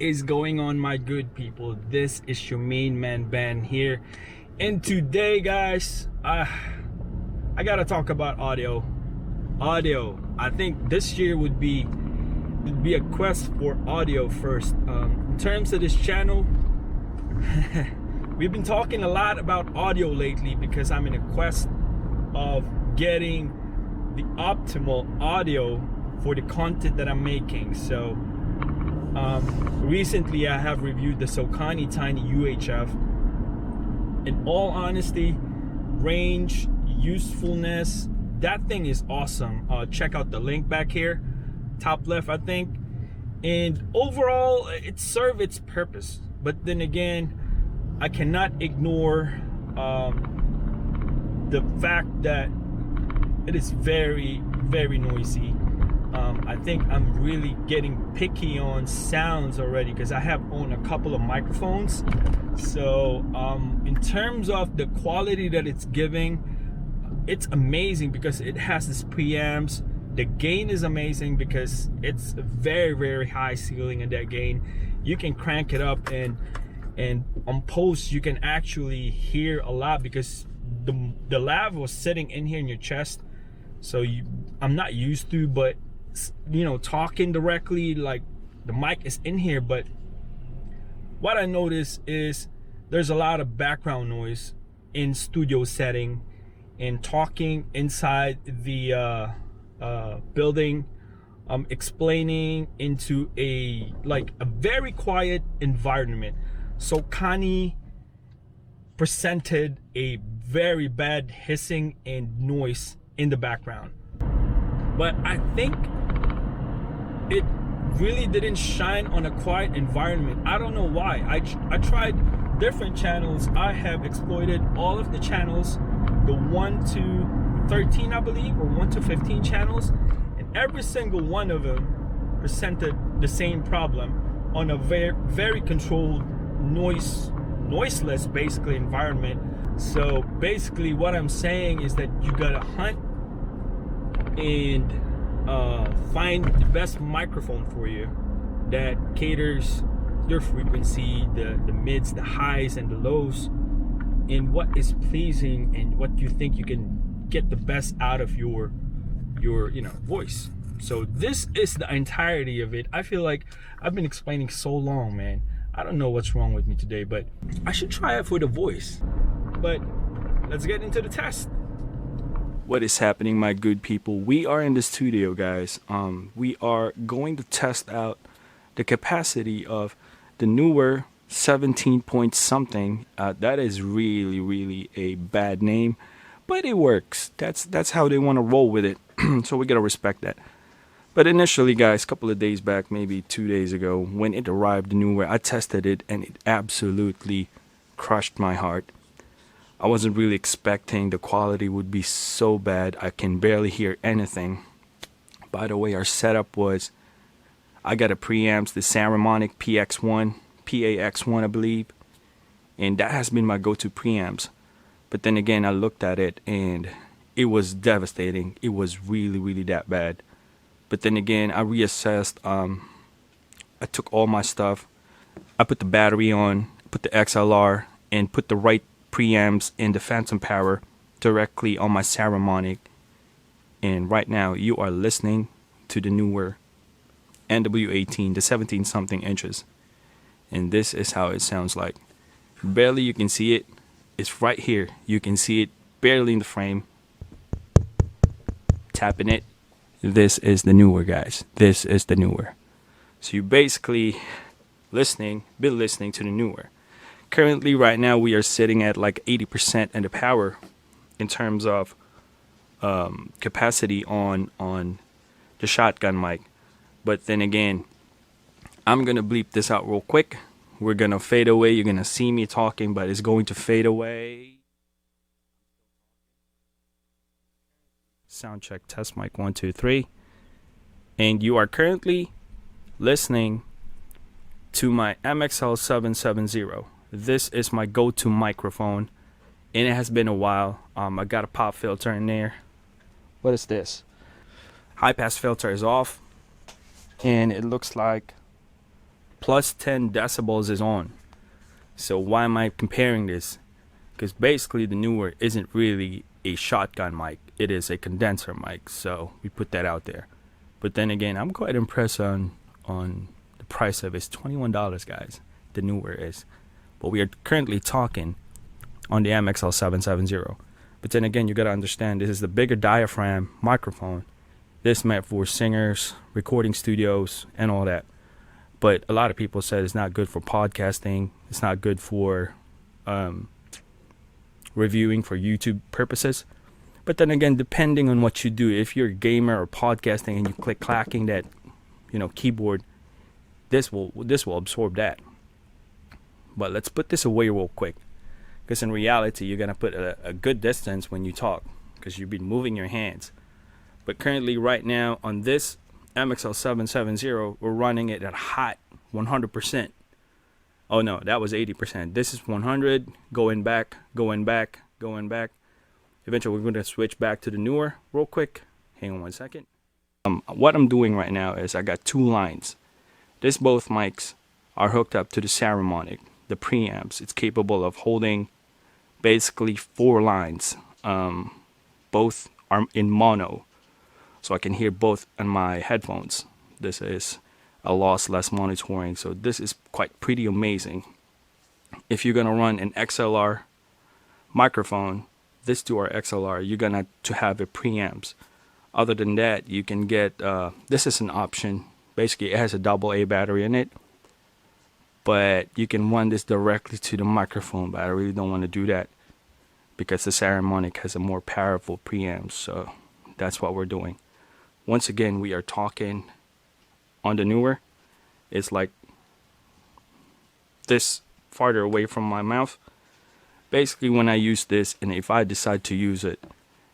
is going on, my good people? This is your main man Ben here, and today, guys, I gotta talk about audio. I think this year would be a quest for audio first. In terms of this channel, we've been talking a lot about audio lately because I'm in a quest of getting the optimal audio for the content that I'm making. So recently I have reviewed the Sokani Tiny UHF. In all honesty, range, usefulness, that thing is awesome. Check out the link back here, top left, I think. And overall, it served its purpose. But then again, I cannot ignore the fact that it is very, very noisy. I think I'm really getting picky on sounds already because I have owned a couple of microphones. So in terms of the quality that it's giving, it's amazing because it has this preamps. The gain is amazing because it's a very, very high ceiling in that gain. You can crank it up, and on post you can actually hear a lot because the lav was sitting in here in your chest. So I'm not used to, but you know, talking directly, like the mic is in here. But what I notice is there's a lot of background noise in studio setting and talking inside the building, explaining into a very quiet environment. So Kani presented a very bad hissing and noise in the background, but I think it really didn't shine on a quiet environment. I don't know why. I tried different channels. I have exploited all of the channels, the 1 to 13 I believe, or 1 to 15 channels, and every single one of them presented the same problem on a very, very controlled, noiseless basically environment. So basically what I'm saying is that you gotta hunt and find the best microphone for you that caters your frequency, the mids, the highs, and the lows, and what is pleasing and what you think you can get the best out of your voice. So this is the entirety of it. I feel like I've been explaining so long, man. I don't know what's wrong with me today, but I should try it for the voice. But let's get into the test. What is happening, my good people? We are in the studio, guys. We are going to test out the capacity of the NEEWER 17 point something. That is really a bad name, but it works. That's how they want to roll with it. So we gotta respect that. But initially, guys, a couple of days back, maybe 2 days ago, when it arrived, the NEEWER, I tested it and it absolutely crushed my heart. I wasn't really expecting the quality would be so bad. I can barely hear anything. By the way, our setup was, I got a preamps, the Saramonic PAX1, I believe, and that has been my go-to preamps. But then again, I looked at it and it was devastating. It was really that bad. But then again, I reassessed. I took all my stuff. I put the battery on, put the XLR, and put the right preamps and the phantom power directly on my Saramonic. And right now, you are listening to the NEEWER NW-81, the 17 something inches. And this is how it sounds like. Barely you can see it. It's right here. You can see it barely in the frame. Tapping it. This is the NEEWER, guys. This is the NEEWER. So you basically been listening to the NEEWER. Currently, right now, we are sitting at like 80% in the power in terms of capacity on the shotgun mic. But then again, I'm going to bleep this out real quick. We're going to fade away. You're going to see me talking, but it's going to fade away. Sound check, test mic 1 2 3. And you are currently listening to my MXL-770. This is my go-to microphone, and it has been a while. I got a pop filter in there. What is this? High pass filter is off, and it looks like plus 10 decibels is on. So why am I comparing this? Because basically the NEEWER isn't really a shotgun mic. It is a condenser mic. So we put that out there. But then again, I'm quite impressed on the price of it. It's $21, guys. The NEEWER is. But we are currently talking on the MXL-770. But then again, you got to understand, this is the bigger diaphragm microphone. This meant for singers, recording studios, and all that. But a lot of people said it's not good for podcasting. It's not good for reviewing for YouTube purposes. But then again, depending on what you do, if you're a gamer or podcasting and you click clacking that, keyboard, this will absorb that. But let's put this away real quick, because in reality, you're gonna put a good distance when you talk, because you've been moving your hands. But currently, right now on this MXL-770, we're running it at hot 100%. Oh no, that was 80%. This is 100, going back. Eventually, we're going to switch back to the NEEWER real quick. Hang on one second. What I'm doing right now is I got 2 lines. Both mics are hooked up to the Saramonic, the preamps. It's capable of holding basically 4 lines. Both are in mono, so I can hear both on my headphones. This is a lossless monitoring, so this is quite pretty amazing. If you're gonna run an XLR microphone, this 2 are XLR, you're gonna to have a preamps. Other than that, you can get this is an option. Basically, it has a AA battery in it, but you can run this directly to the microphone. But I really don't want to do that because the Saramonic has a more powerful preamp. So that's what we're doing. Once again, we are talking on the NEEWER. It's like this farther away from my mouth. Basically, when I use this, and if I decide to use it,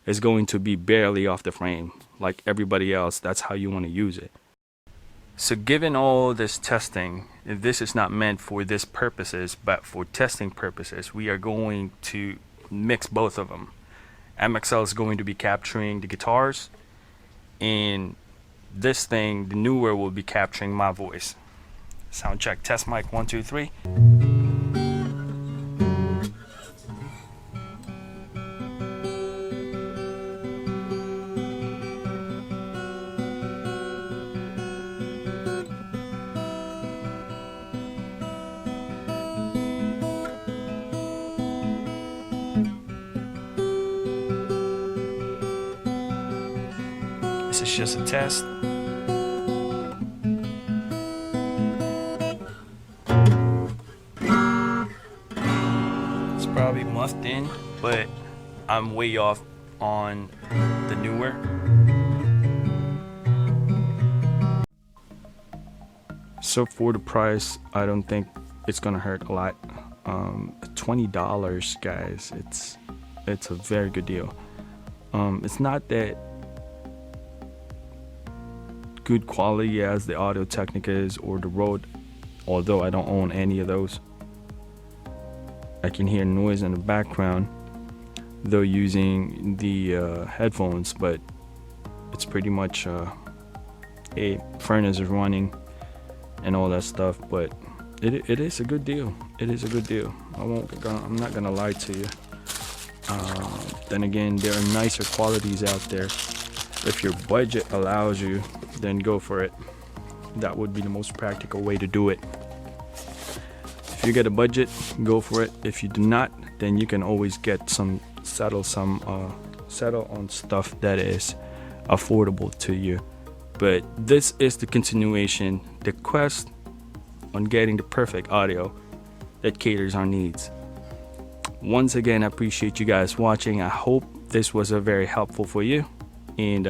it's going to be barely off the frame like everybody else. That's how you want to use it. So given all this testing, if this is not meant for this purposes, but for testing purposes, we are going to mix both of them. MXL is going to be capturing the guitars, and this thing, the NEEWER, will be capturing my voice. Sound check, test mic 1 2 3. This is just a test. It's probably muffed in, but I'm way off on the NEEWER. So for the price, I don't think it's gonna hurt a lot. $20, guys. It's a very good deal. It's not that good quality as the Audio Technica is or the Rode, although I don't own any of those. I can hear noise in the background though using the headphones, but it's pretty much a furnace is running and all that stuff. But it is a good deal. It is a good deal. I'm not gonna lie to you. Then again, there are nicer qualities out there. If your budget allows you, then go for it. That would be the most practical way to do it. If you get a budget, go for it. If you do not, then you can always get settle on stuff that is affordable to you. But this is the continuation, the quest on getting the perfect audio that caters our needs. Once again, I appreciate you guys watching. I hope this was very helpful for you. And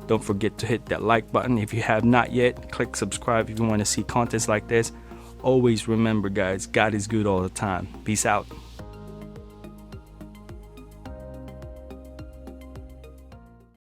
don't forget to hit that like button if you have not yet. Click subscribe if you want to see contents like this. Always remember, guys, God is good all the time. Peace out.